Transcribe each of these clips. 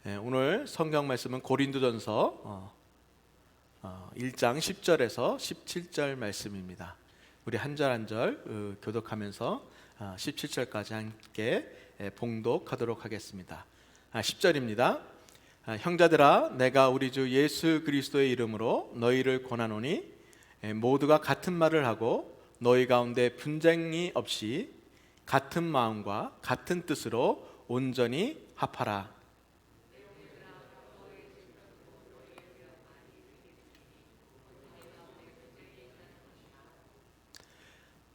오늘 성경 말씀은 고린도전서 1장 10절에서 17절 말씀입니다. 우리 한 절 한 절 교독하면서 17절까지 함께 봉독하도록 하겠습니다. 10절입니다. 형제들아, 내가 우리 주 예수 그리스도의 이름으로 너희를 권하노니 모두가 같은 말을 하고 너희 가운데 분쟁이 없이 같은 마음과 같은 뜻으로 온전히 합하라.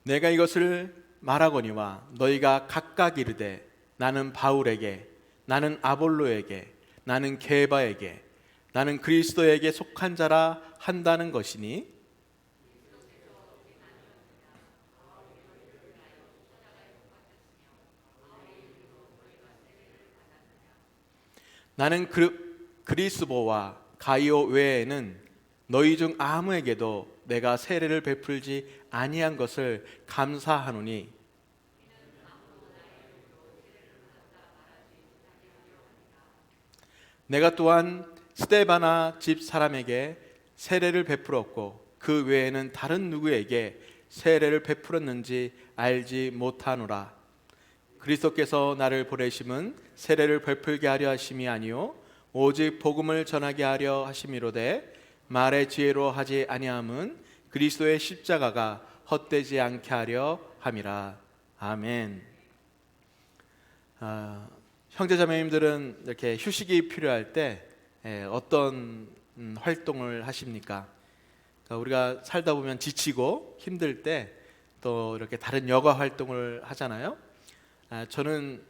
내가 이것을 말하거니와 너희가 각각 이르되 나는 바울에게, 나는 아볼로에게, 나는 게바에게, 나는 그리스도에게 속한 자라 한다는 것이니, 나는 그리스보와 가이오 외에는 너희 중 아무에게도 내가 세례를 베풀지 아니한 것을 감사하노니, 내가 또한 스데바나 집 사람에게 세례를 베풀었고 그 외에는 다른 누구에게 세례를 베풀었는지 알지 못하노라. 그리스도께서 나를 보내심은 세례를 베풀게 하려 하심이 아니요 오직 복음을 전하게 하려 하심이로되, 말의 지혜로 하지 아니함은 그리스도의 십자가가 헛되지 않게 하려 함이라. 아멘. 형제자매님들은 이렇게 휴식이 필요할 때 어떤 활동을 하십니까? 그러니까 우리가 살다 보면 지치고 힘들 때 또 이렇게 다른 여가 활동을 하잖아요. 저는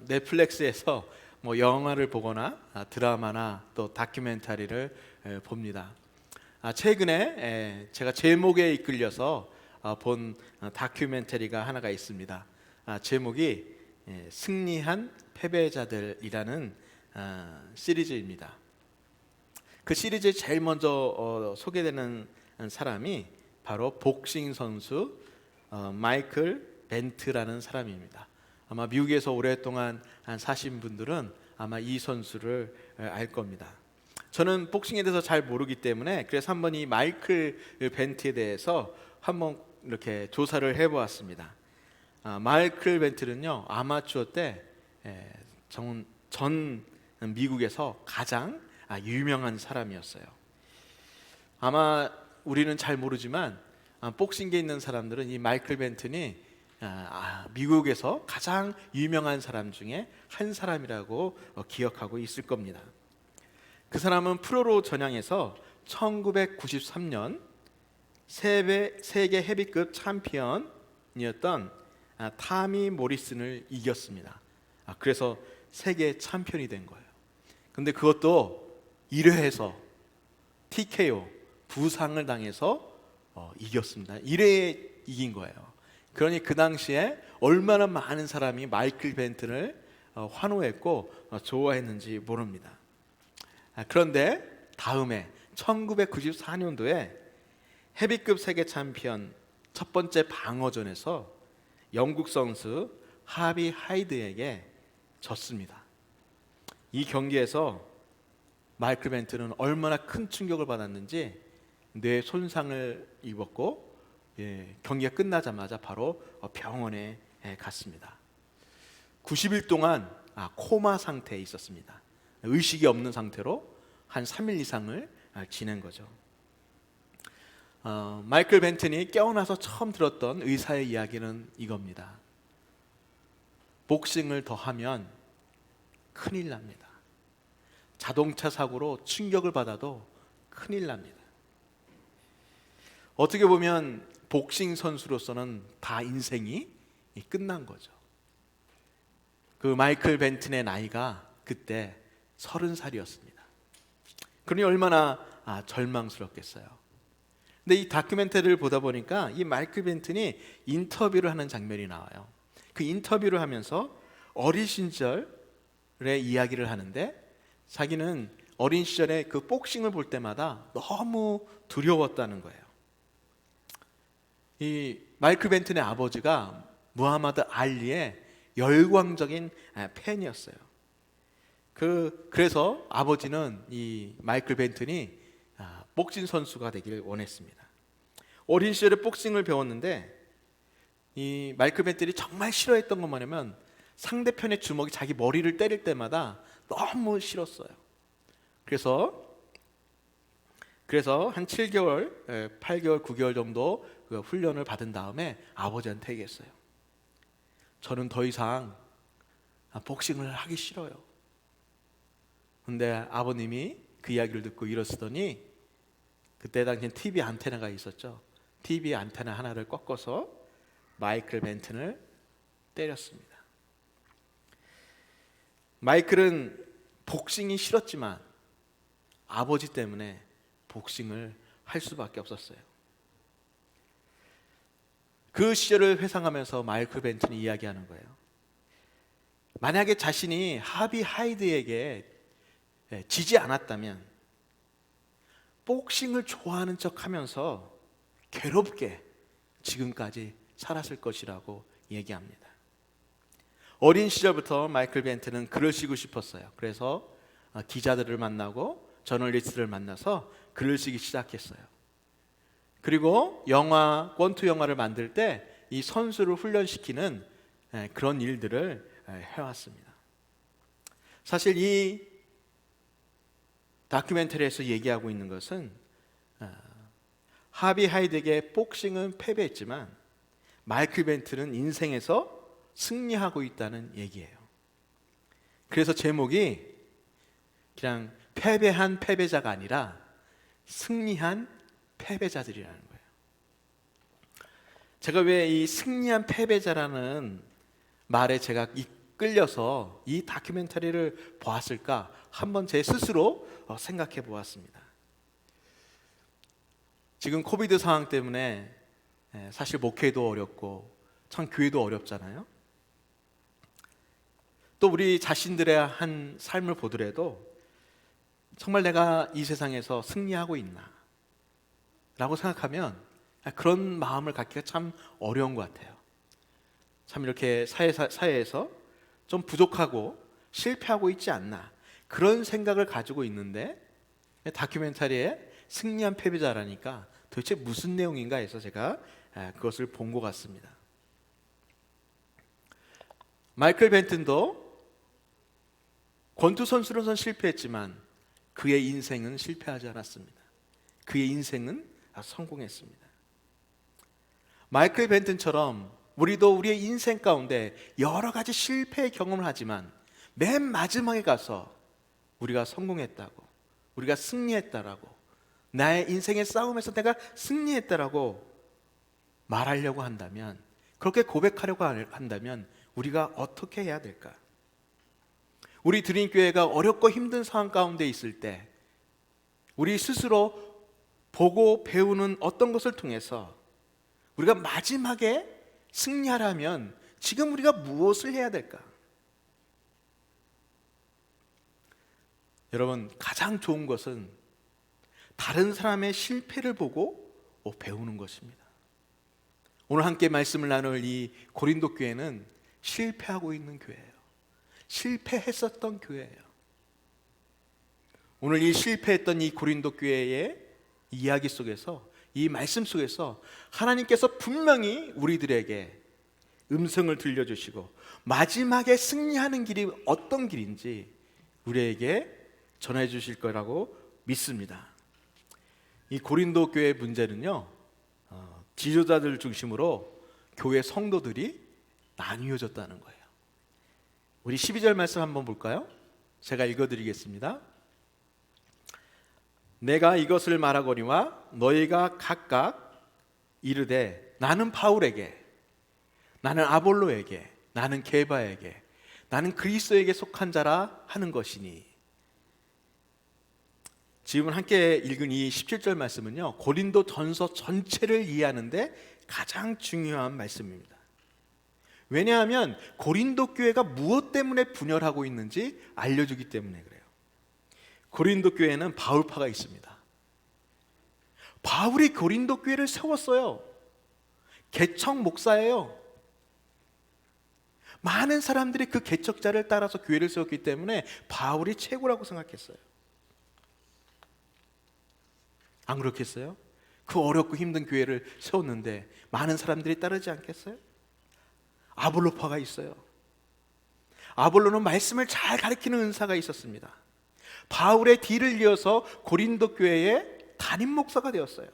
넷플릭스에서 뭐 영화를 보거나 드라마나 또 다큐멘터리를 봅니다. 최근에 제가 제목에 이끌려서 본 다큐멘터리가 하나가 있습니다. 제목이 승리한 패배자들이라는 시리즈입니다. 그 시리즈에 제일 먼저 소개되는 사람이 바로 복싱 선수 마이클 벤트라는 사람입니다. 아마 미국에서 오랫동안 사신 분들은 아마 이 선수를 알 겁니다. 저는 복싱에 대해서 잘 모르기 때문에 그래서 한번 이 마이클 벤트에 대해서 한번 이렇게 조사를 해보았습니다. 마이클 벤트는요, 아마추어 때 전 미국에서 가장 유명한 사람이었어요. 아마 우리는 잘 모르지만 복싱계에 있는 사람들은 이 마이클 벤튼이 미국에서 가장 유명한 사람 중에 한 사람이라고 기억하고 있을 겁니다. 그 사람은 프로로 전향해서 1993년 세계 헤비급 챔피언이었던 타미 모리슨을 이겼습니다. 그래서 세계 챔피언이 된 거예요. 근데 그것도 1회에서 TKO 부상을 당해서 이겼습니다. 1회에 이긴 거예요. 그러니 그 당시에 얼마나 많은 사람이 마이클 벤튼을 환호했고 좋아했는지 모릅니다. 그런데 다음에 1994년도에 헤비급 세계 챔피언 첫 번째 방어전에서 영국 선수 하비 하이드에게 졌습니다. 이 경기에서 마이클 벤튼은 얼마나 큰 충격을 받았는지 뇌 손상을 입었고 경기가 끝나자마자 바로 병원에 갔습니다. 90일 동안 코마 상태에 있었습니다. 의식이 없는 상태로 한 3일 이상을 지낸 거죠. 마이클 벤튼이 깨어나서 처음 들었던 의사의 이야기는 이겁니다. 복싱을 더 하면 큰일 납니다. 자동차 사고로 충격을 받아도 큰일 납니다. 어떻게 보면 복싱 선수로서는 다 인생이 끝난 거죠. 그 마이클 벤튼의 나이가 그때 30살이었습니다. 그러니 얼마나 절망스럽겠어요. 근데 이 다큐멘터리를 보다 보니까 이 마이클 벤튼이 인터뷰를 하는 장면이 나와요. 그 인터뷰를 하면서 어린 시절의 이야기를 하는데, 자기는 어린 시절에 그 복싱을 볼 때마다 너무 두려웠다는 거예요. 이 마이클 벤튼의 아버지가 무하마드 알리의 열광적인 팬이었어요. 그래서 아버지는 이 마이클 벤튼이 복싱 선수가 되기를 원했습니다. 어린 시절에 복싱을 배웠는데 이 마이클 벤튼이 정말 싫어했던 건 뭐냐면 상대편의 주먹이 자기 머리를 때릴 때마다 너무 싫었어요. 그래서 한 7개월, 8개월, 9개월 정도 그 훈련을 받은 다음에 아버지한테 얘기했어요. 저는 더 이상 복싱을 하기 싫어요. 근데 아버님이 그 이야기를 듣고 일어서더니 그때 당시엔 TV 안테나가 있었죠. TV 안테나 하나를 꺾어서 마이클 벤튼을 때렸습니다. 마이클은 복싱이 싫었지만 아버지 때문에 복싱을 할 수밖에 없었어요. 그 시절을 회상하면서 마이클 벤튼이 이야기하는 거예요. 만약에 자신이 하비 하이드에게 지지 않았다면 복싱을 좋아하는 척 하면서 괴롭게 지금까지 살았을 것이라고 얘기합니다. 어린 시절부터 마이클 벤튼은 글을 쓰고 싶었어요. 그래서 기자들을 만나고 저널리스트를 만나서 글을 쓰기 시작했어요. 그리고 권투 영화를 만들 때 이 선수를 훈련시키는 그런 일들을 해왔습니다. 사실 이 다큐멘터리에서 얘기하고 있는 것은 하비 하이드에게 복싱은 패배했지만 마이클 벤튼은 인생에서 승리하고 있다는 얘기예요. 그래서 제목이 그냥 패배한 패배자가 아니라 승리한 패배자들이라는 거예요. 제가 왜 이 승리한 패배자라는 말에 제가 이끌려서 이 다큐멘터리를 보았을까 한번 제 스스로 생각해 보았습니다. 지금 코비드 상황 때문에 사실 목회도 어렵고 참 교회도 어렵잖아요. 또 우리 자신들의 한 삶을 보더라도 정말 내가 이 세상에서 승리하고 있나 라고 생각하면 그런 마음을 갖기가 참 어려운 것 같아요. 참 이렇게 사회에서 좀 부족하고 실패하고 있지 않나 그런 생각을 가지고 있는데 다큐멘터리에 승리한 패배자라니까 도대체 무슨 내용인가 해서 제가 그것을 본 것 같습니다. 마이클 벤튼도 권투 선수로선 실패했지만 그의 인생은 실패하지 않았습니다. 그의 인생은 성공했습니다. 마이클 벤튼처럼 우리도 우리의 인생 가운데 여러 가지 실패의 경험을 하지만 맨 마지막에 가서 우리가 성공했다고, 우리가 승리했다라고, 나의 인생의 싸움에서 내가 승리했다라고 말하려고 한다면, 그렇게 고백하려고 한다면 우리가 어떻게 해야 될까? 우리 드림교회가 어렵고 힘든 상황 가운데 있을 때 우리 스스로 보고 배우는 어떤 것을 통해서 우리가 마지막에 승리하려면 지금 우리가 무엇을 해야 될까? 여러분, 가장 좋은 것은 다른 사람의 실패를 보고 배우는 것입니다. 오늘 함께 말씀을 나눌 이 고린도 교회는 실패하고 있는 교회예요. 실패했었던 교회예요. 오늘 이 실패했던 이 고린도 교회의 이야기 속에서, 이 말씀 속에서 하나님께서 분명히 우리들에게 음성을 들려주시고 마지막에 승리하는 길이 어떤 길인지 우리에게 전해 주실 거라고 믿습니다. 이 고린도 교회 문제는요, 지도자들 중심으로 교회 성도들이 나뉘어졌다는 거예요. 우리 12절 말씀 한번 볼까요? 제가 읽어드리겠습니다. 내가 이것을 말하거니와 너희가 각각 이르되 나는 바울에게, 나는 아볼로에게, 나는 게바에게, 나는 그리스도에게 속한 자라 하는 것이니. 지금 함께 읽은 이 17절 말씀은요, 고린도 전서 전체를 이해하는데 가장 중요한 말씀입니다. 왜냐하면 고린도 교회가 무엇 때문에 분열하고 있는지 알려주기 때문에 그래요. 고린도 교회에는 바울파가 있습니다. 바울이 고린도 교회를 세웠어요. 개척 목사예요. 많은 사람들이 그 개척자를 따라서 교회를 세웠기 때문에 바울이 최고라고 생각했어요. 안 그렇겠어요? 그 어렵고 힘든 교회를 세웠는데 많은 사람들이 따르지 않겠어요? 아볼로파가 있어요. 아볼로는 말씀을 잘 가르치는 은사가 있었습니다. 바울의 뒤를 이어서 고린도 교회의 담임 목사가 되었어요.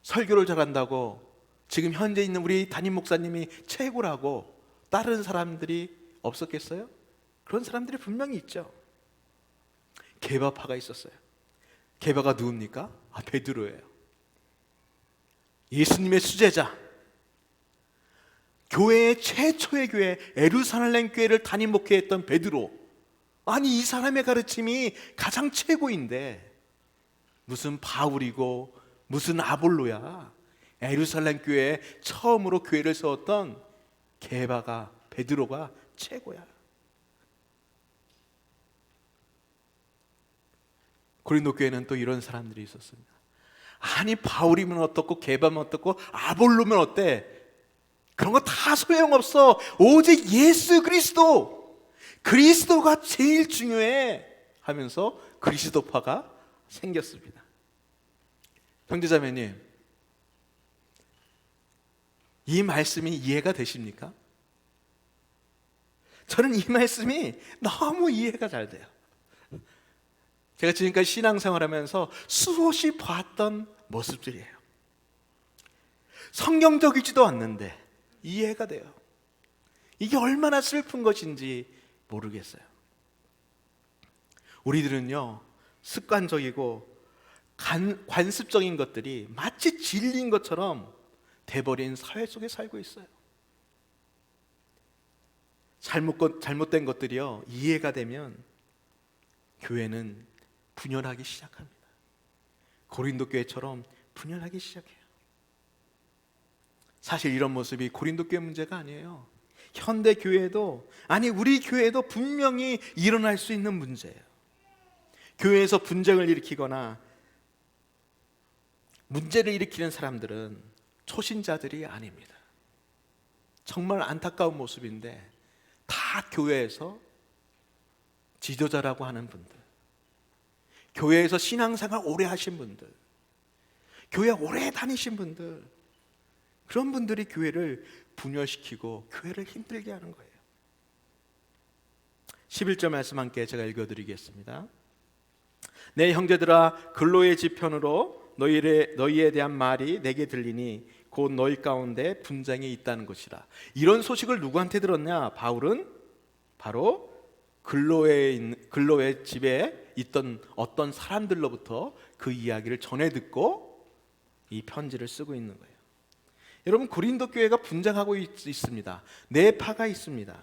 설교를 잘한다고 지금 현재 있는 우리 담임 목사님이 최고라고 따르는 사람들이 없었겠어요? 그런 사람들이 분명히 있죠. 게바파가 있었어요. 게바가 누굽니까? 베드로예요. 예수님의 수제자, 교회의 최초의 교회 예루살렘 교회를 담임 목회했던 베드로. 아니, 이 사람의 가르침이 가장 최고인데 무슨 바울이고 무슨 아볼로야. 예루살렘 교회에 처음으로 교회를 세웠던 게바가, 베드로가 최고야. 고린도 교회는 또 이런 사람들이 있었습니다. 아니, 바울이면 어떻고 게바면 어떻고 아볼로면 어때? 그런 거 다 소용없어. 오직 예수 그리스도가 제일 중요해 하면서 그리스도파가 생겼습니다. 형제자매님, 이 말씀이 이해가 되십니까? 저는 이 말씀이 너무 이해가 잘 돼요. 제가 지금까지 신앙생활하면서 수없이 봤던 모습들이에요. 성경적이지도 않는데 이해가 돼요. 이게 얼마나 슬픈 것인지 모르겠어요. 우리들은요, 습관적이고 관습적인 것들이 마치 진리인 것처럼 돼버린 사회 속에 살고 있어요. 잘못된 것들이요, 이해가 되면 교회는 분열하기 시작합니다. 고린도 교회처럼 분열하기 시작해요. 사실 이런 모습이 고린도 교회 문제가 아니에요. 현대 교회도, 아니 우리 교회도 분명히 일어날 수 있는 문제예요. 교회에서 분쟁을 일으키거나 문제를 일으키는 사람들은 초신자들이 아닙니다. 정말 안타까운 모습인데 다 교회에서 지도자라고 하는 분들, 교회에서 신앙생활 오래 하신 분들, 교회 오래 다니신 분들, 그런 분들이 교회를 분열시키고 교회를 힘들게 하는 거예요. 11절 말씀 함께 제가 읽어드리겠습니다. 내 형제들아, 근로의 지편으로 너희에 대한 말이 내게 들리니 곧 너희 가운데 분쟁이 있다는 것이라. 이런 소식을 누구한테 들었냐? 바울은 바로 근로의 집에 있던 어떤 사람들로부터 그 이야기를 전해 듣고 이 편지를 쓰고 있는 거예요. 여러분, 고린도 교회가 분쟁하고 있습니다. 네 파가 있습니다.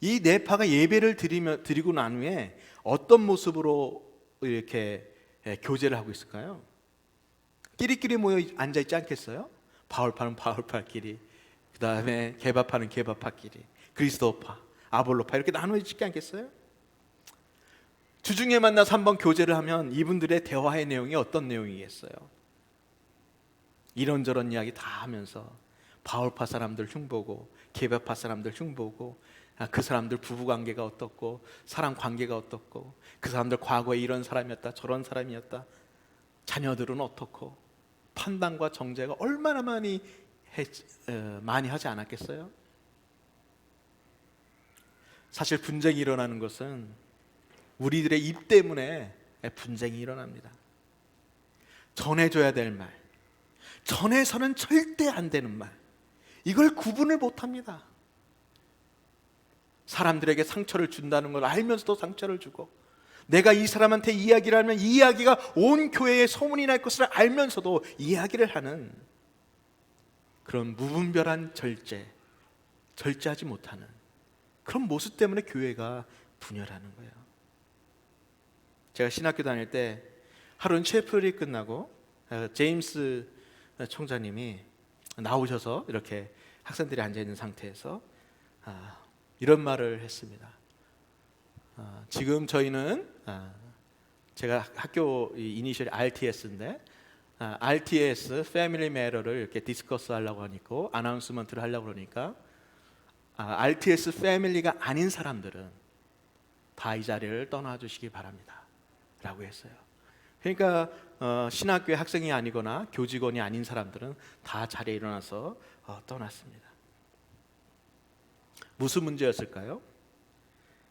이 네 파가 예배를 드리고 난 후에 어떤 모습으로 이렇게 교제를 하고 있을까요? 끼리끼리 모여 앉아 있지 않겠어요? 바울파는 바울파끼리, 그 다음에 게바파는 게바파끼리, 그리스도파, 아볼로파 이렇게 나눠 있지 않겠어요? 주중에 만나서 한번 교제를 하면 이분들의 대화의 내용이 어떤 내용이겠어요? 이런저런 이야기 다 하면서 바울파 사람들 흉보고 게바파 사람들 흉보고, 그 사람들 부부관계가 어떻고 사람 관계가 어떻고, 그 사람들 과거에 이런 사람이었다 저런 사람이었다, 자녀들은 어떻고, 판단과 정죄가 얼마나 많이 하지 않았겠어요? 사실 분쟁이 일어나는 것은 우리들의 입 때문에 분쟁이 일어납니다. 전해줘야 될 말, 전해서는 절대 안 되는 말, 이걸 구분을 못합니다. 사람들에게 상처를 준다는 걸 알면서도 상처를 주고, 내가 이 사람한테 이야기를 하면 이 이야기가 온 교회에 소문이 날 것을 알면서도 이야기를 하는 그런 무분별한 절제하지 못하는 그런 모습 때문에 교회가 분열하는 거예요. 제가 신학교 다닐 때 하루는 채플이 끝나고 제임스 총장님이 나오셔서 이렇게 학생들이 앉아있는 상태에서 이런 말을 했습니다. 지금 저희는 제가 학교 이니셜이 RTS인데 RTS 패밀리 매터를 이렇게 디스커스 하려고 하니까, 아나운스먼트를 하려고 그러니까 RTS 패밀리가 아닌 사람들은 다 이 자리를 떠나주시기 바랍니다 라고 했어요. 그러니까 신학교의 학생이 아니거나 교직원이 아닌 사람들은 다 자리에 일어나서 떠났습니다. 무슨 문제였을까요?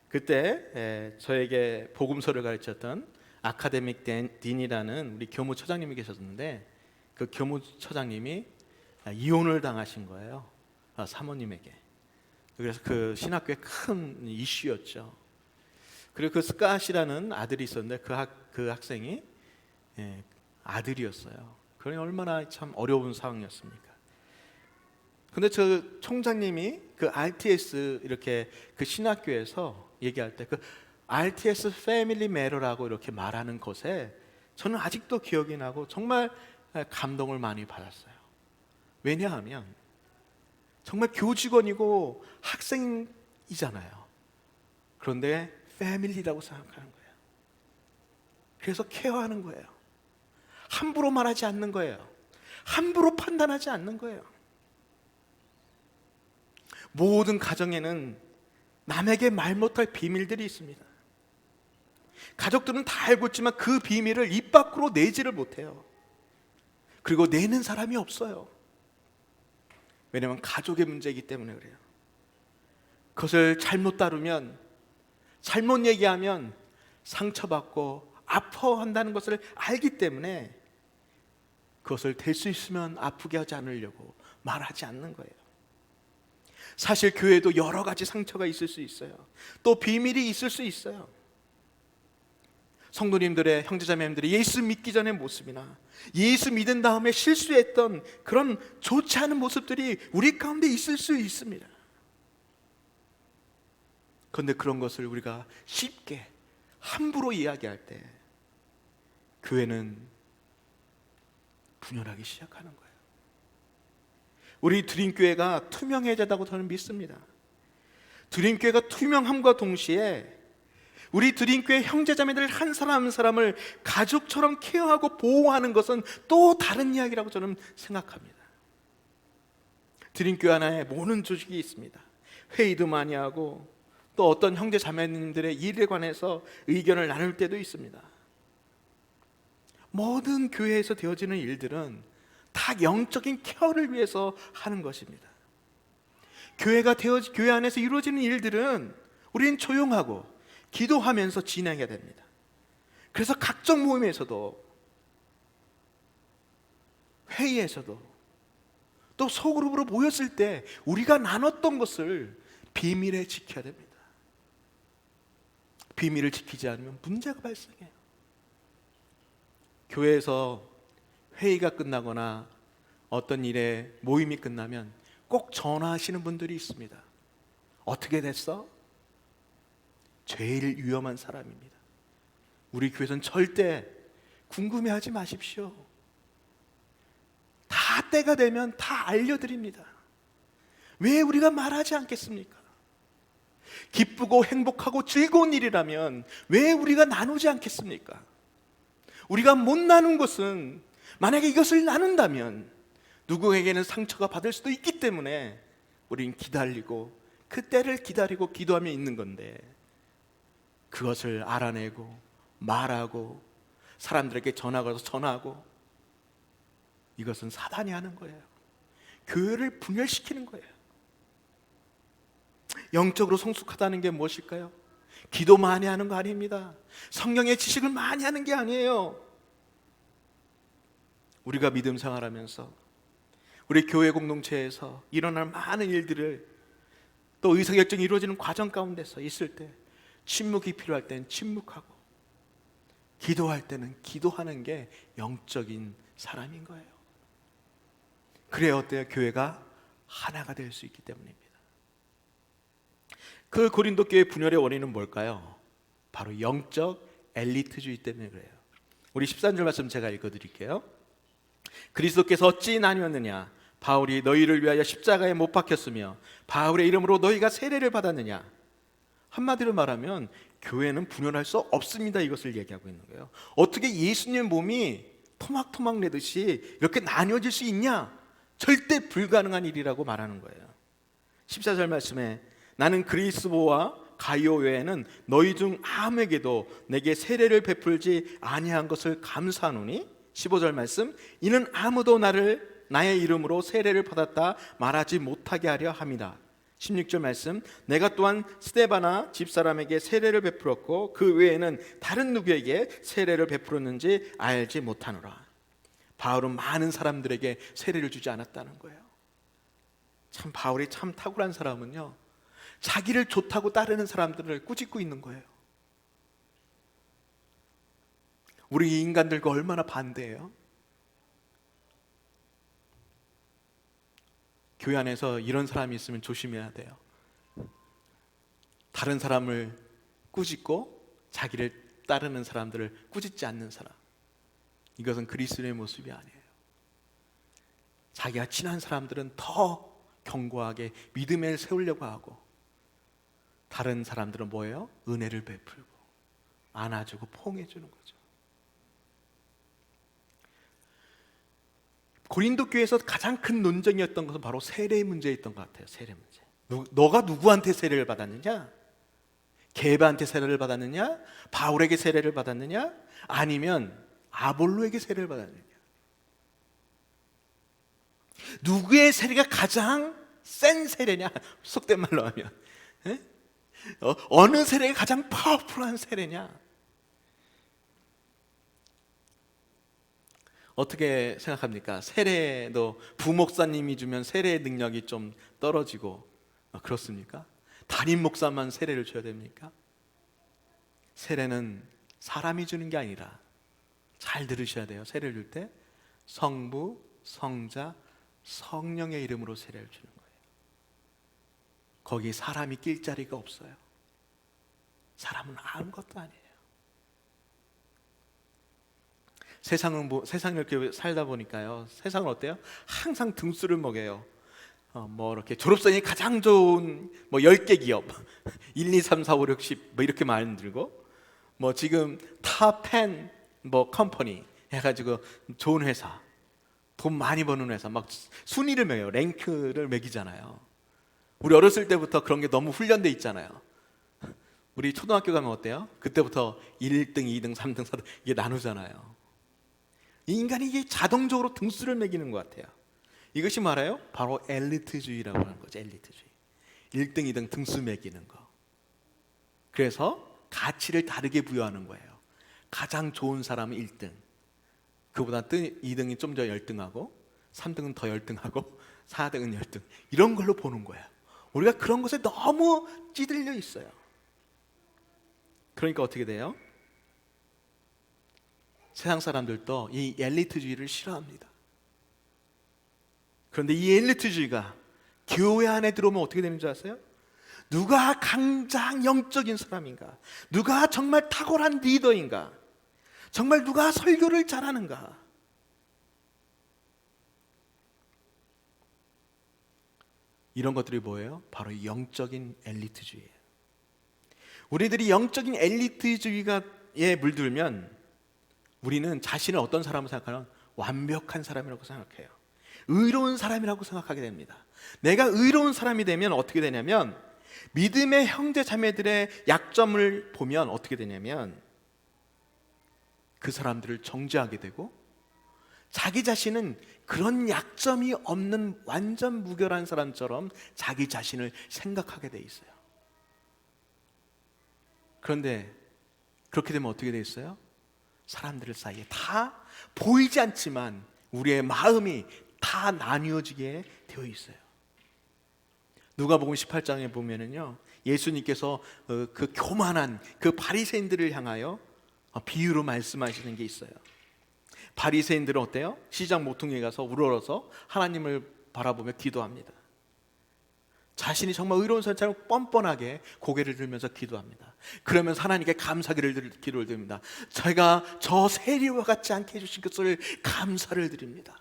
그때 저에게 복음서를 가르쳤던 아카데믹 딘이라는 우리 교무처장님이 계셨는데, 그 교무처장님이 이혼을 당하신 거예요, 사모님에게. 그래서 그 신학교의 큰 이슈였죠. 그리고 그 스캇이라는 아들이 있었는데 그 학생이 아들이었어요. 그러니 얼마나 참 어려운 상황이었습니까? 근데 저 총장님이 그 RTS 이렇게 그 신학교에서 얘기할 때 그 RTS 패밀리 매러라고 이렇게 말하는 것에 저는 아직도 기억이 나고 정말 감동을 많이 받았어요. 왜냐하면 정말 교직원이고 학생이잖아요. 그런데 패밀리라고 생각하는 거예요. 그래서 케어하는 거예요. 함부로 말하지 않는 거예요. 함부로 판단하지 않는 거예요. 모든 가정에는 남에게 말 못할 비밀들이 있습니다. 가족들은 다 알고 있지만 그 비밀을 입 밖으로 내지를 못해요. 그리고 내는 사람이 없어요. 왜냐하면 가족의 문제이기 때문에 그래요. 그것을 잘못 다루면, 잘못 얘기하면 상처받고 아파한다는 것을 알기 때문에 그것을 될 수 있으면 아프게 하지 않으려고 말하지 않는 거예요. 사실 교회도 여러 가지 상처가 있을 수 있어요. 또 비밀이 있을 수 있어요. 성도님들의, 형제자매님들의 예수 믿기 전의 모습이나 예수 믿은 다음에 실수했던 그런 좋지 않은 모습들이 우리 가운데 있을 수 있습니다. 그런데 그런 것을 우리가 쉽게 함부로 이야기할 때 교회는 분열하기 시작하는 거예요. 우리 드림교회가 투명해졌다고 저는 믿습니다. 드림교회가 투명함과 동시에 우리 드림교회 형제자매들 한 사람 한 사람을 가족처럼 케어하고 보호하는 것은 또 다른 이야기라고 저는 생각합니다. 드림교회 하나에 모든 조직이 있습니다. 회의도 많이 하고 또 어떤 형제자매님들의 일에 관해서 의견을 나눌 때도 있습니다. 모든 교회에서 되어지는 일들은 다 영적인 케어를 위해서 하는 것입니다. 교회 안에서 이루어지는 일들은 우리는 조용하고 기도하면서 진행해야 됩니다. 그래서 각종 모임에서도, 회의에서도, 또 소그룹으로 모였을 때 우리가 나눴던 것을 비밀에 지켜야 됩니다. 비밀을 지키지 않으면 문제가 발생해요. 교회에서 회의가 끝나거나 어떤 일에 모임이 끝나면 꼭 전화하시는 분들이 있습니다. 어떻게 됐어? 제일 위험한 사람입니다. 우리 교회에서는 절대 궁금해하지 마십시오. 다 때가 되면 다 알려드립니다. 왜 우리가 말하지 않겠습니까? 기쁘고 행복하고 즐거운 일이라면 왜 우리가 나누지 않겠습니까? 우리가 못 나눈 것은, 만약에 이것을 나눈다면 누구에게는 상처가 받을 수도 있기 때문에 우린 기다리고 그 때를 기다리고 기도하며 있는 건데, 그것을 알아내고 말하고 사람들에게 전화가서 전하고, 이것은 사단이 하는 거예요. 교회를 분열시키는 거예요. 영적으로 성숙하다는 게 무엇일까요? 기도 많이 하는 거 아닙니다. 성경의 지식을 많이 하는 게 아니에요. 우리가 믿음 생활하면서 우리 교회 공동체에서 일어날 많은 일들을, 또 의사결정이 이루어지는 과정 가운데서 있을 때 침묵이 필요할 때는 침묵하고 기도할 때는 기도하는 게 영적인 사람인 거예요. 그래야 어때요? 교회가 하나가 될 수 있기 때문입니다. 그 고린도 교회 분열의 원인은 뭘까요? 바로 영적 엘리트주의 때문에 그래요. 우리 13절 말씀 제가 읽어드릴게요. 그리스도께서 어찌 나뉘었느냐? 바울이 너희를 위하여 십자가에 못 박혔으며 바울의 이름으로 너희가 세례를 받았느냐? 한마디로 말하면 교회는 분열할 수 없습니다. 이것을 얘기하고 있는 거예요. 어떻게 예수님의 몸이 토막토막 내듯이 이렇게 나뉘어질 수 있냐? 절대 불가능한 일이라고 말하는 거예요. 14절 말씀에 나는 그리스도와 가이오 외에는 너희 중 아무에게도 내게 세례를 베풀지 아니한 것을 감사하노니 15절 말씀 이는 아무도 나의 이름으로 세례를 받았다 말하지 못하게 하려 함이다. 16절 말씀 내가 또한 스데바나 집사람에게 세례를 베풀었고 그 외에는 다른 누구에게 세례를 베풀었는지 알지 못하노라. 바울은 많은 사람들에게 세례를 주지 않았다는 거예요. 참 바울이 참 탁월한 사람은요, 자기를 좋다고 따르는 사람들을 꾸짖고 있는 거예요. 우리 인간들과 얼마나 반대해요? 교회 안에서 이런 사람이 있으면 조심해야 돼요. 다른 사람을 꾸짖고 자기를 따르는 사람들을 꾸짖지 않는 사람. 이것은 그리스도의 모습이 아니에요. 자기가 친한 사람들은 더 견고하게 믿음을 세우려고 하고, 다른 사람들은 뭐예요? 은혜를 베풀고 안아주고 포옹해주는 거죠. 고린도 교회에서 가장 큰 논쟁이었던 것은 바로 세례의 문제였던 것 같아요. 세례 문제. 너가 누구한테 세례를 받았느냐? 게바한테 세례를 받았느냐? 바울에게 세례를 받았느냐? 아니면 아볼로에게 세례를 받았느냐? 누구의 세례가 가장 센 세례냐? 속된 말로 하면 어느 세례가 가장 파워풀한 세례냐? 어떻게 생각합니까? 세례도 부목사님이 주면 세례의 능력이 좀 떨어지고 그렇습니까? 담임 목사만 세례를 줘야 됩니까? 세례는 사람이 주는 게 아니라, 잘 들으셔야 돼요. 세례를 줄 때 성부, 성자, 성령의 이름으로 세례를 주는 거예요. 거기 사람이 낄 자리가 없어요. 사람은 아무것도 아니에요. 세상을 이렇게 살다 보니까요, 세상은 어때요? 항상 등수를 먹여요. 이렇게 졸업생이 가장 좋은 10개 기업 1, 2, 3, 4, 5, 6, 10 이렇게 만들고, 지금 탑 10 컴퍼니 해가지고 좋은 회사, 돈 많이 버는 회사 막 순위를 매겨요. 랭크를 매기잖아요. 우리 어렸을 때부터 그런 게 너무 훈련돼 있잖아요. 우리 초등학교 가면 어때요? 그때부터 1등, 2등, 3등, 4등 이게 나누잖아요. 이 인간이 이게 자동적으로 등수를 매기는 것 같아요. 이것이 말해요? 바로 엘리트주의라고 하는 거죠. 엘리트주의. 1등, 2등 등수 매기는 거. 그래서 가치를 다르게 부여하는 거예요. 가장 좋은 사람은 1등, 그보다 2등이 좀 더 열등하고, 3등은 더 열등하고, 4등은 열등, 이런 걸로 보는 거예요. 우리가 그런 것에 너무 찌들려 있어요. 그러니까 어떻게 돼요? 세상 사람들도 이 엘리트주의를 싫어합니다. 그런데 이 엘리트주의가 교회 안에 들어오면 어떻게 되는 줄 아세요? 누가 가장 영적인 사람인가? 누가 정말 탁월한 리더인가? 정말 누가 설교를 잘하는가? 이런 것들이 뭐예요? 바로 영적인 엘리트주의예요. 우리들이 영적인 엘리트주의에 물들면 우리는 자신을 어떤 사람으로 생각하면 완벽한 사람이라고 생각해요. 의로운 사람이라고 생각하게 됩니다. 내가 의로운 사람이 되면 어떻게 되냐면, 믿음의 형제 자매들의 약점을 보면 어떻게 되냐면 그 사람들을 정죄하게 되고, 자기 자신은 그런 약점이 없는 완전 무결한 사람처럼 자기 자신을 생각하게 돼 있어요. 그런데 그렇게 되면 어떻게 돼 있어요? 사람들 사이에 다 보이지 않지만 우리의 마음이 다 나뉘어지게 되어 있어요. 누가복음 18장에 보면은요, 예수님께서 그 교만한 그 바리새인들을 향하여 비유로 말씀하시는 게 있어요. 바리새인들은 어때요? 시장 모퉁이에 가서 우러러서 하나님을 바라보며 기도합니다. 자신이 정말 의로운 사람처럼 뻔뻔하게 고개를 들면서 기도합니다. 그러면 하나님께 기도를 드립니다. 제가 저 세리와 같지 않게 해주신 것을 감사를 드립니다.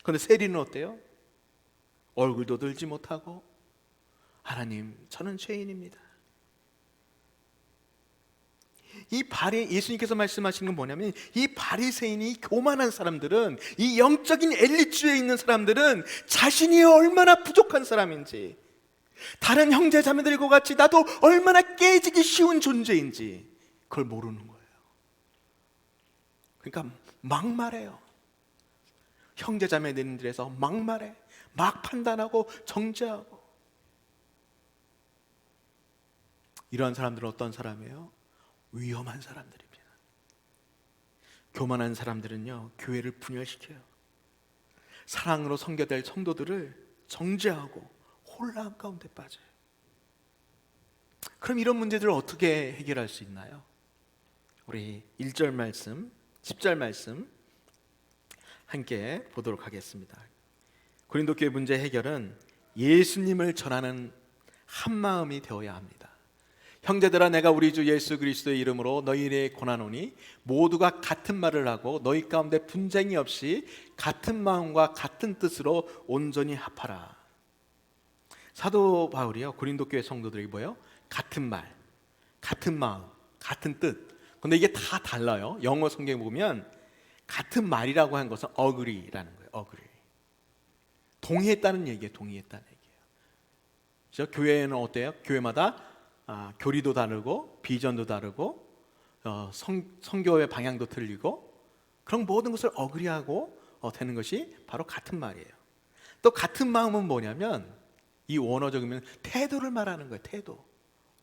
그런데 세리는 어때요? 얼굴도 들지 못하고, 하나님, 저는 죄인입니다. 예수님께서 말씀하시는 건 뭐냐면, 이 바리새인이 교만한 사람들은, 이 영적인 엘리트에 있는 사람들은 자신이 얼마나 부족한 사람인지, 다른 형제 자매들과 같이 나도 얼마나 깨지기 쉬운 존재인지 그걸 모르는 거예요. 그러니까 막말해요. 형제 자매들에서 막말해, 막 판단하고 정죄하고. 이런 사람들은 어떤 사람이에요? 위험한 사람들입니다. 교만한 사람들은요, 교회를 분열시켜요. 사랑으로 섬겨야 될 성도들을 정죄하고 혼란 가운데 빠져요. 그럼 이런 문제들을 어떻게 해결할 수 있나요? 우리 1절 말씀, 10절 말씀 함께 보도록 하겠습니다. 고린도 교회 문제 해결은 예수님을 전하는 한 마음이 되어야 합니다. 형제들아, 내가 우리 주 예수 그리스도의 이름으로 너희에게 권하노니 모두가 같은 말을 하고 너희 가운데 분쟁이 없이 같은 마음과 같은 뜻으로 온전히 합하라. 사도 바울이요, 고린도 교회 성도들에게 뭐예요? 같은 말, 같은 마음, 같은 뜻. 근데 이게 다 달라요. 영어 성경 보면 같은 말이라고 한 것은 agree라는 거예요. agree. 동의했다는 얘기예요. 동의했다는 얘기예요. 그렇죠? 교회는 어때요? 교회마다 교리도 다르고 비전도 다르고 성교의 방향도 틀리고, 그런 모든 것을 agree하고 되는 것이 바로 같은 말이에요. 또 같은 마음은 뭐냐면, 이 원어적이면 태도를 말하는 거예요. 태도,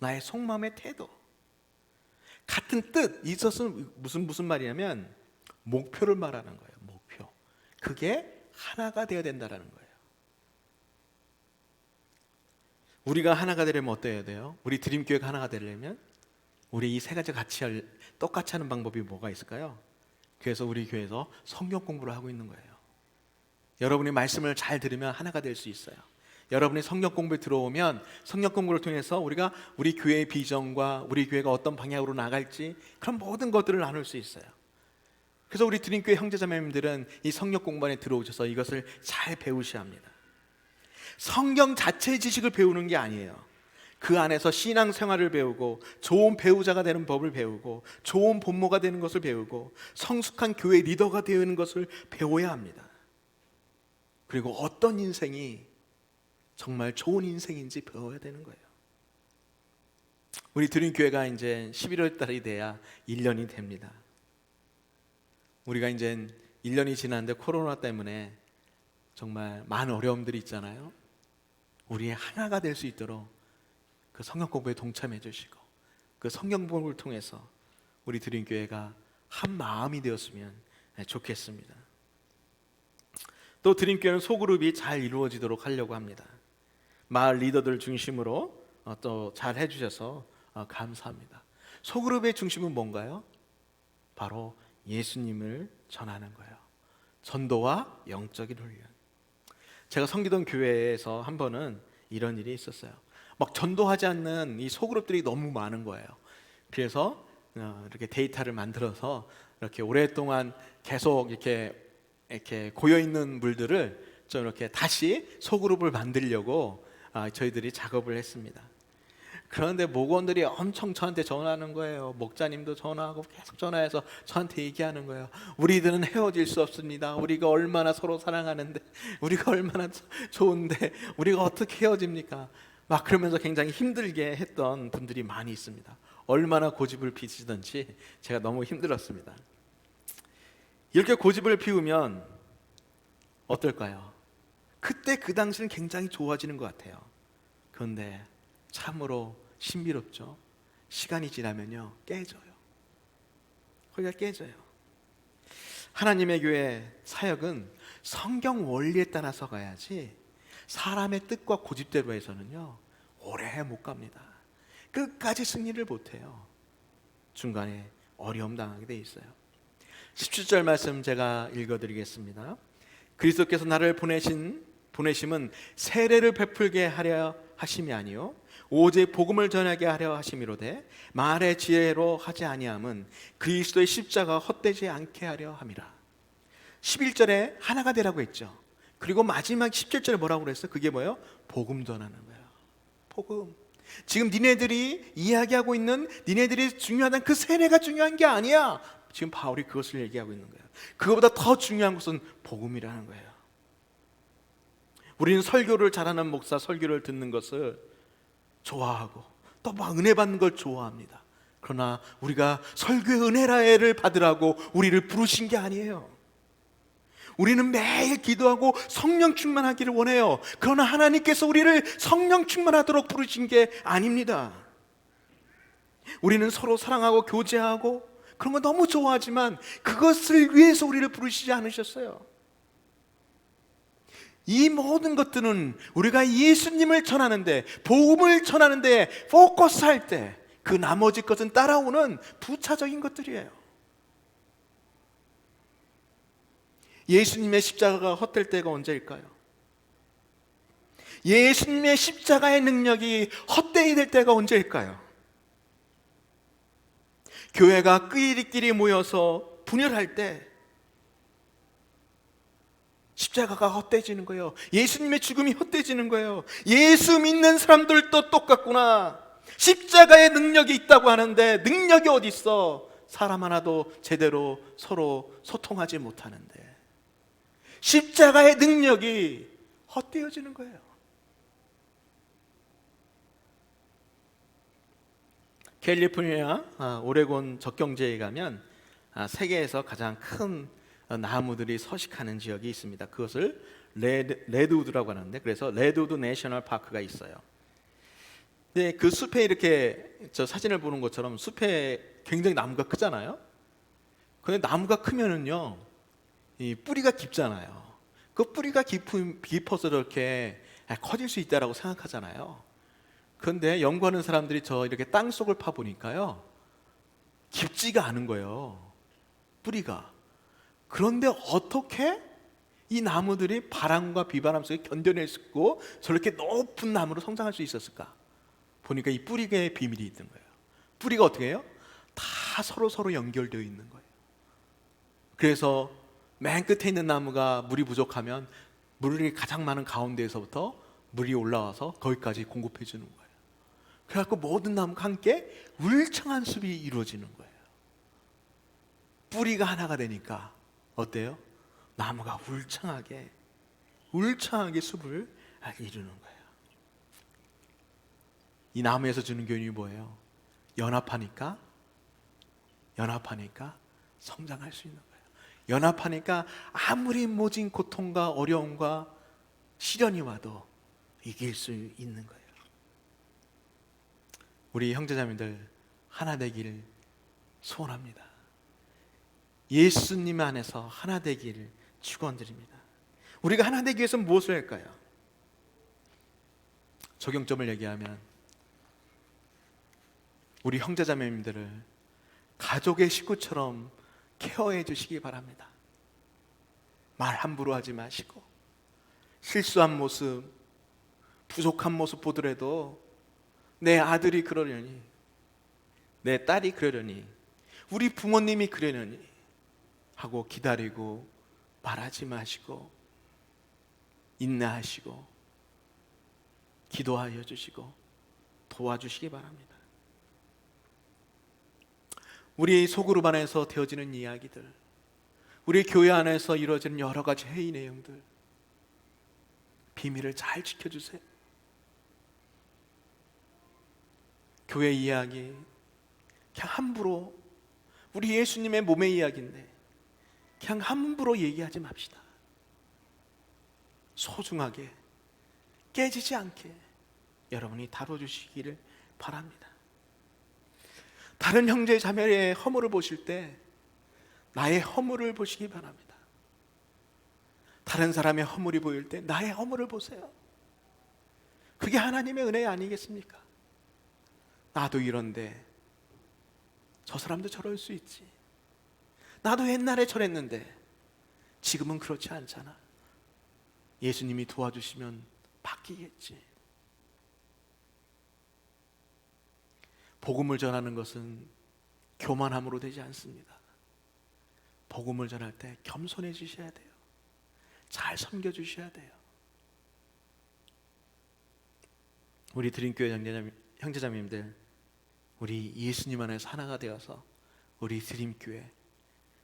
나의 속마음의 태도. 같은 뜻, 이것은 무슨 말이냐면 목표를 말하는 거예요. 목표. 그게 하나가 되어야 된다는 거예요. 우리가 하나가 되려면 어때야 돼요? 우리 드림교회가 하나가 되려면 우리 이 세 가지 똑같이 하는 방법이 뭐가 있을까요? 그래서 우리 교회에서 성경 공부를 하고 있는 거예요. 여러분이 말씀을 잘 들으면 하나가 될 수 있어요. 여러분이 성경 공부에 들어오면 성경 공부를 통해서 우리가 우리 교회의 비전과 우리 교회가 어떤 방향으로 나갈지, 그런 모든 것들을 나눌 수 있어요. 그래서 우리 드림교회 형제자매님들은 이 성경 공부에 들어오셔서 이것을 잘 배우셔야 합니다. 성경 자체의 지식을 배우는 게 아니에요. 그 안에서 신앙생활을 배우고 좋은 배우자가 되는 법을 배우고 좋은 본모가 되는 것을 배우고 성숙한 교회 리더가 되는 것을 배워야 합니다. 그리고 어떤 인생이 정말 좋은 인생인지 배워야 되는 거예요. 우리 드림교회가 이제 11월 달이 돼야 1년이 됩니다. 우리가 이제 1년이 지났는데 코로나 때문에 정말 많은 어려움들이 있잖아요. 우리의 하나가 될 수 있도록 그 성경 공부에 동참해 주시고, 그 성경 공부를 통해서 우리 드림교회가 한 마음이 되었으면 좋겠습니다. 또 드림교회는 소그룹이 잘 이루어지도록 하려고 합니다. 마을 리더들 중심으로 또 잘 해주셔서 감사합니다. 소그룹의 중심은 뭔가요? 바로 예수님을 전하는 거예요. 전도와 영적인 훈련. 제가 섬기던 교회에서 한 번은 이런 일이 있었어요. 막 전도하지 않는 이 소그룹들이 너무 많은 거예요. 그래서 이렇게 데이터를 만들어서 이렇게 오랫동안 계속 이렇게 고여 있는 물들을 좀 이렇게 다시 소그룹을 만들려고 저희들이 작업을 했습니다. 그런데 목원들이 엄청 저한테 전화하는 거예요. 목자님도 전화하고 계속 전화해서 저한테 얘기하는 거예요. 우리들은 헤어질 수 없습니다. 우리가 얼마나 서로 사랑하는데, 우리가 얼마나 좋은데 우리가 어떻게 헤어집니까? 막 그러면서 굉장히 힘들게 했던 분들이 많이 있습니다. 얼마나 고집을 피우시던지 제가 너무 힘들었습니다. 이렇게 고집을 피우면 어떨까요? 그때 그 당시는 굉장히 좋아지는 것 같아요. 그런데 참으로 신비롭죠. 시간이 지나면요, 깨져요. 거기가 깨져요. 하나님의 교회 사역은 성경 원리에 따라서 가야지 사람의 뜻과 고집대로 해서는요 오래 못 갑니다. 끝까지 승리를 못해요. 중간에 어려움 당하게 돼 있어요. 17절 말씀 제가 읽어드리겠습니다. 그리스도께서 나를 보내심은 세례를 베풀게 하려 하심이 아니요 오직 복음을 전하게 하려 하심이로되 말의 지혜로 하지 아니함은 그리스도의 십자가 헛되지 않게 하려 함이라. 11절에 하나가 되라고 했죠. 그리고 마지막 17절에 뭐라고 그랬어요? 그게 뭐예요? 복음 전하는 거예요. 복음. 지금 니네들이 이야기하고 있는 니네들이 중요하다는 그 세례가 중요한 게 아니야. 지금 바울이 그것을 얘기하고 있는 거예요. 그거보다 더 중요한 것은 복음이라는 거예요. 우리는 설교를 잘하는 목사 설교를 듣는 것을 좋아하고 또 막 은혜 받는 걸 좋아합니다. 그러나 우리가 설교의 은혜라를 받으라고 우리를 부르신 게 아니에요. 우리는 매일 기도하고 성령 충만하기를 원해요. 그러나 하나님께서 우리를 성령 충만하도록 부르신 게 아닙니다. 우리는 서로 사랑하고 교제하고 그런 거 너무 좋아하지만 그것을 위해서 우리를 부르시지 않으셨어요. 이 모든 것들은 우리가 예수님을 전하는데, 복음을 전하는데 포커스할 때 그 나머지 것은 따라오는 부차적인 것들이에요. 예수님의 십자가가 헛될 때가 언제일까요? 예수님의 십자가의 능력이 헛되이 될 때가 언제일까요? 교회가 끼리끼리 모여서 분열할 때 십자가가 헛되어지는 거예요. 예수님의 죽음이 헛되어지는 거예요. 예수 믿는 사람들도 똑같구나. 십자가의 능력이 있다고 하는데 능력이 어디 있어? 사람 하나도 제대로 서로 소통하지 못하는데 십자가의 능력이 헛되어지는 거예요. 캘리포니아 오레곤 적경지에 가면 세계에서 가장 큰 나무들이 서식하는 지역이 있습니다. 그것을 레드우드라고 하는데, 그래서 레드우드 내셔널 파크가 있어요. 근데 그 숲에 이렇게 저 사진을 보는 것처럼 숲에 굉장히 나무가 크잖아요. 근데 나무가 크면은요, 이 뿌리가 깊잖아요. 그 뿌리가 깊어서 이렇게 커질 수 있다라고 생각하잖아요. 그런데 연구하는 사람들이 저 이렇게 땅 속을 파 보니까요, 깊지가 않은 거예요, 뿌리가. 그런데 어떻게 이 나무들이 바람과 비바람 속에 견뎌낼 수 있고 저렇게 높은 나무로 성장할 수 있었을까? 보니까 이 뿌리의 비밀이 있는 거예요. 뿌리가 어떻게 해요? 다 서로 연결되어 있는 거예요. 그래서 맨 끝에 있는 나무가 물이 부족하면 물이 가장 많은 가운데에서부터 물이 올라와서 거기까지 공급해 주는 거예요. 그래갖고 모든 나무가 함께 울창한 숲이 이루어지는 거예요. 뿌리가 하나가 되니까 어때요? 나무가 울창하게 숲을 이루는 거예요. 이 나무에서 주는 교훈이 뭐예요? 연합하니까 성장할 수 있는 거예요. 연합하니까 아무리 모진 고통과 어려움과 시련이 와도 이길 수 있는 거예요. 우리 형제자매들 하나 되기를 소원합니다. 예수님 안에서 하나 되기를 축원드립니다. 우리가 하나 되기 위해서 무엇을 할까요? 적용점을 얘기하면 우리 형제자매님들을 가족의 식구처럼 케어해 주시기 바랍니다. 말 함부로 하지 마시고, 실수한 모습, 부족한 모습 보더라도 내 아들이 그러려니, 내 딸이 그러려니, 우리 부모님이 그러려니 하고 기다리고 말하지 마시고 인내하시고 기도하여 주시고 도와주시기 바랍니다. 우리 소그룹 안에서 되어지는 이야기들, 우리 교회 안에서 이루어지는 여러 가지 회의 내용들, 비밀을 잘 지켜주세요. 교회 이야기 그냥 함부로, 우리 예수님의 몸의 이야기인데 그냥 함부로 얘기하지 맙시다. 소중하게, 깨지지 않게 여러분이 다뤄주시기를 바랍니다. 다른 형제 자매의 허물을 보실 때 나의 허물을 보시기 바랍니다. 다른 사람의 허물이 보일 때 나의 허물을 보세요. 그게 하나님의 은혜 아니겠습니까? 나도 이런데 저 사람도 저럴 수 있지. 나도 옛날에 저랬는데 지금은 그렇지 않잖아. 예수님이 도와주시면 바뀌겠지. 복음을 전하는 것은 교만함으로 되지 않습니다. 복음을 전할 때 겸손해 주셔야 돼요. 잘 섬겨 주셔야 돼요. 우리 드림교회 형제자매님들, 우리 예수님 안에서 하나가 되어서 우리 드림교회,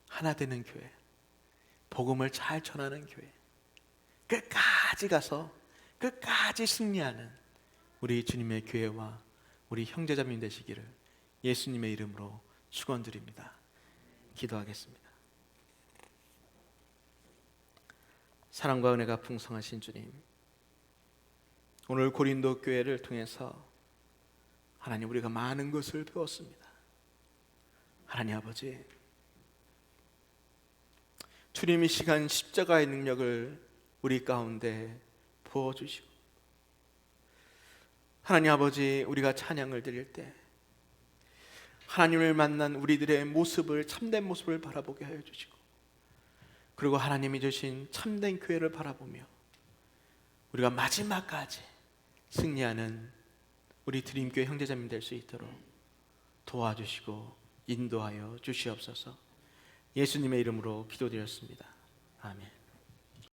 하나 되는 교회, 복음을 잘 전하는 교회, 끝까지 가서 끝까지 승리하는 우리 주님의 교회와 우리 형제자매님 되시기를 예수님의 이름으로 축원드립니다. 기도하겠습니다. 사랑과 은혜가 풍성하신 주님, 오늘 고린도 교회를 통해서 하나님, 우리가 많은 것을 배웠습니다. 하나님 아버지, 주님이 시간 십자가의 능력을 우리 가운데 부어주시고, 하나님 아버지, 우리가 찬양을 드릴 때 하나님을 만난 우리들의 모습을, 참된 모습을 바라보게 하여 주시고, 그리고 하나님이 주신 참된 교회를 바라보며 우리가 마지막까지 승리하는 우리 드림교회 형제자매 될 수 있도록 도와주시고 인도하여 주시옵소서. 예수님의 이름으로 기도드렸습니다. 아멘.